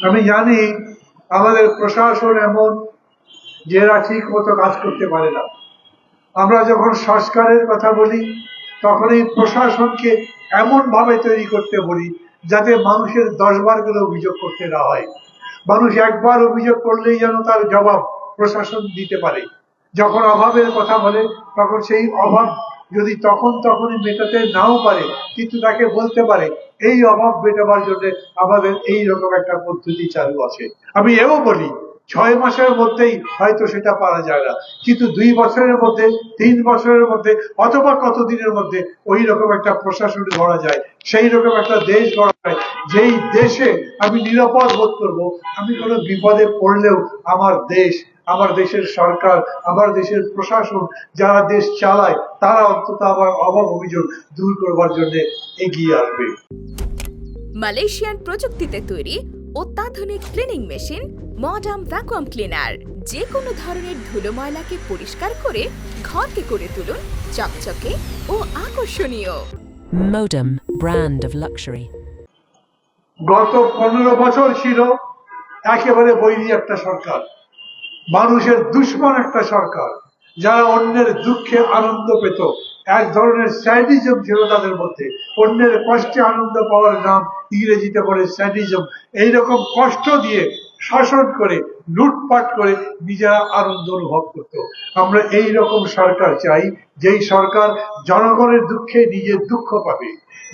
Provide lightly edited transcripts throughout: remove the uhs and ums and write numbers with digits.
আমি জানি আমাদের প্রশাসন এমন যে এরা ঠিক মতো কাজ করতে পারে না। আমরা যখন সংস্কারের কথা বলি তখন এই প্রশাসনকে এমন ভাবে তৈরি করতে বলি যাতে মানুষের 10 বার করে অভিযোগ করতে না হয়। মানুষ একবার অভিযোগ করলেই যেন তার জবাব প্রশাসন দিতে পারে। যখন অভাবের কথা বলে তখন সেই অভাব যদি তখনই মেটাতে নাও পারে, কিন্তু তাকে বলতে পারে এই অভাব মেটাবার জন্য আমাদের এই রকম একটা পদ্ধতি চালু আছে। আমি এও বলি 6 মাসের মধ্যেই হয়তো সেটা পারা যায় না, কিন্তু 2 বছরের মধ্যে, 3 বছরের মধ্যে, অথবা কতদিনের মধ্যে ওই রকম একটা প্রশাসন গড়া যায়, সেই রকম একটা দেশ গড়া যায় যেই দেশে আমি নিরাপদ বোধ করবো। আমি কোনো বিপদে পড়লেও আমার দেশ, আমার দেশের সরকার, আমার দেশের প্রশাসন, যারা দেশ চালায় তারা অন্তত আমার অভাব অভিযোগ দূর করবার জন্য এগিয়ে আসবে। মালয়েশিয়ান প্রযুক্তিতে তৈরি অত্যাধুনিক cleaning machine modern vacuum cleaner যে কোনো ধরনের ধুলো ময়লাকে পরিষ্কার করে ঘরকে করে তুলুন চকচকে ও আকর্ষণীয়। Modem, brand of luxury. গত 15 বছর ছিল একেবারে বৈরী একটা সরকার, মানুষের দুশ্মন একটা সরকার, যারা অন্যের দুঃখে আনন্দ পেত। এক ধরনের স্যাডিজম ছিল তাদের মধ্যে, অন্যের কষ্টে আনন্দ পাওয়ার নাম ইংরেজিতে বলে স্যাডিজম। এইরকম কষ্ট দিয়ে শাসন করে, লুটপাট করে নিজেরা আনন্দ অনুভব করত। আমরা এই রকম সরকার চাই, যেই সরকার জনগণের দুঃখে নিজের দুঃখ পাবে,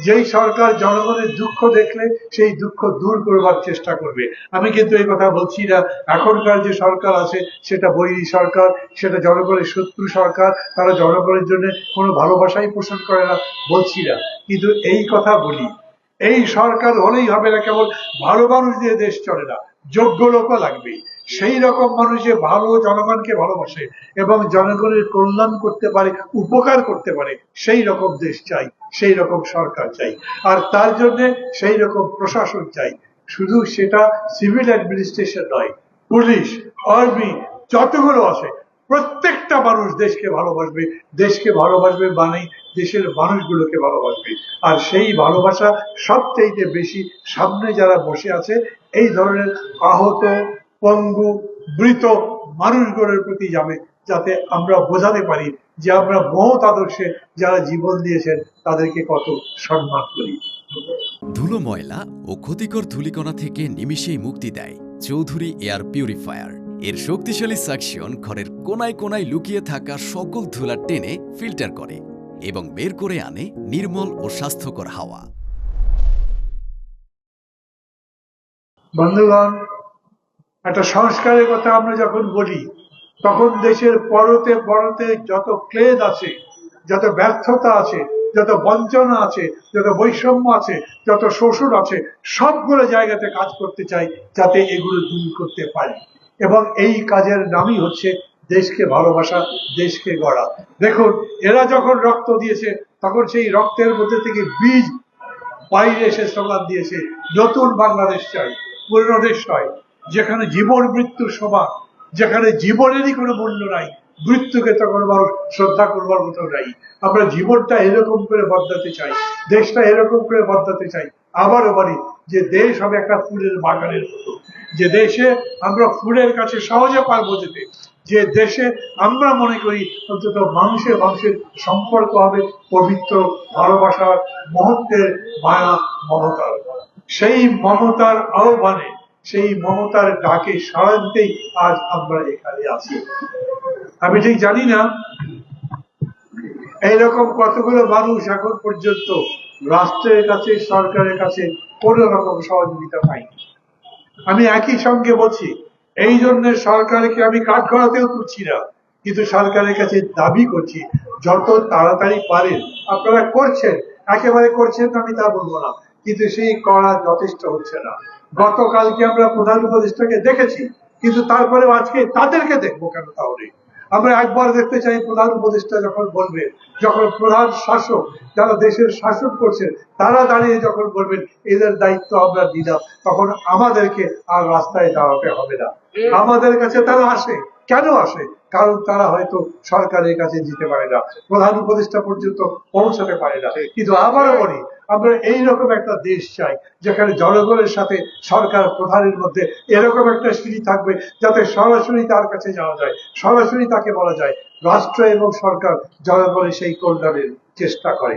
যেই সরকার জনগণের দুঃখ দেখলে সেই দুঃখ দূর করবার চেষ্টা করবে। আমি কিন্তু এই কথা বলছি না এখনকার যে সরকার আছে সেটা বৈরী সরকার, সেটা জনগণের শত্রু সরকার, তারা জনগণের জন্য কোনো ভালোবাসাই পোষণ করে না, বলছি না। কিন্তু এই কথা বলি, এই সরকার হলেই হবে না, কেবল ভালো মানুষ দিয়ে দেশ চলে না, যোগ্য লোকও লাগবে। সেই রকম মানুষ যে ভালো জনগণকে ভালোবাসে এবং জনগণের কল্যাণ করতে পারে, উপকার করতে পারে, সেই রকম দেশ চাই, সেই রকম সরকার চাই। আর তার জন্য সেই রকম প্রশাসন চাই। শুধু সেটা সিভিল অ্যাডমিনিস্ট্রেশন নয়, পুলিশ, আর্মি, যতগুলো আছে প্রত্যেকটা মানুষ দেশকে ভালোবাসবে। দেশকে ভালোবাসবে মানে দেশের মানুষগুলোকে ভালোবাসবে। আর সেই ভালোবাসা সবচেয়ে বেশি সামনে যারা বসে আছে এই ধরনের আহত, পঙ্গু, মৃত মানুষগুলোর প্রতি যাবে, যাতে আমরা বোঝাতে পারি যে আমরা মহৎ আদর্শে যারা জীবন দিয়েছেন তাদেরকে কত সম্মান করি। ধুলো, ময়লা ও ক্ষতিকর ধূলিকণা থেকে নিমিষেই মুক্তি দেয় চৌধুরী এয়ার পিউরিফায়ার। এর শক্তিশালী সাকশন ঘরের কোনায় কোনায় লুকিয়ে থাকা সকল ধুলা টেনে ফিল্টার করে এবং বের করে আনে নির্মল ও স্বাস্থ্যকর হাওয়া। বন্ধুগণ, একটা সংস্কারের কথা আমরা যখন বলি তখন দেশের পরতে পরতে যত ক্লেদ আছে, যত ব্যর্থতা আছে, যত বঞ্চনা আছে, যত বৈষম্য আছে, যত শোষণ আছে, সবগুলো জায়গাতে কাজ করতে চাই যাতে এগুলো দূর করতে পারি। এবং এই কাজের নামই হচ্ছে দেশকে ভালোবাসা, দেশকে গড়া। দেখুন, এরা যখন রক্ত দিয়েছে তখন সেই রক্তের মধ্যে থেকে বীজ বাইরে এসে স্লোগান দিয়েছে নতুন বাংলাদেশ চাই, পুরনো দেশ নয়, যেখানে জীবন মৃত্যু সমান, যেখানে জীবনেরই কোনো মূল্য নাই, মৃত্যুকে তখন মানুষ শ্রদ্ধা করবার মতো নাই। আমরা জীবনটা এরকম করে বদলাতে চাই, দেশটা এরকম করে বদলাতে চাই। আবারও বলি যে দেশ হবে একটা ফুলের বাগানের মতো, যে দেশে আমরা ফুলের কাছে সহজে পারবো যেতে, যে দেশে আমরা মনে করি অন্তত মানুষের মানুষের সম্পর্ক হবে পবিত্র, ভালোবাসার, মহত্বের, মায়া, মমতার। সেই মমতার আহ্বানে, সেই মমতার ডাকে সাড়া দিতেই আজ আমরা এখানে আছি। আমি ঠিক জানি না এইরকম কতগুলো মানুষ এখন পর্যন্ত রাষ্ট্রের কাছে, সরকারের কাছে কোন রকম সহযোগিতা পায়নি। আমি একই সঙ্গে বলছি, এই জন্য সরকারকে আমি কাঠগড়াতেও তুলছি না, কিন্তু সরকারের কাছে দাবি করছি যত তাড়াতাড়ি পারেন আপনারা করছেন, একেবারে করছেন আমি তা বলবো না, কিন্তু সেই করা যথেষ্ট হচ্ছে না। গতকালকে আমরা প্রধান উপদেষ্টাকে দেখেছি, কিন্তু তারপরে আজকে তাদেরকে দেখবো কেন? তাহলে আমরা একবার দেখতে চাই প্রধান উপদেষ্টা যখন বলবেন, যখন প্রধান শাসক যারা দেশের শাসন করছেন তারা দাঁড়িয়ে যখন বলবেন এদের দায়িত্ব আমরা দিলাম, তখন আমাদেরকে আর রাস্তায় দাঁড়াতে হবে না। আমাদের কাছে তারা আসে। কেন আসে? কারণ তারা হয়তো সরকারের কাছে যেতে পারে না, প্রধান উপদেষ্টা পর্যন্ত পৌঁছাতে পারে না। কিন্তু আবারও বলি, আমরা এইরকম একটা দেশ চাই যেখানে জনগণের সাথে সরকার প্রধানের মধ্যে এরকম একটা সিঁড়ি থাকবে যাতে সরাসরি তার কাছে যাওয়া যায়, সরাসরি তাকে বলা যায় রাষ্ট্র এবং সরকার জনগণের সেই কল্যাণের চেষ্টা করে।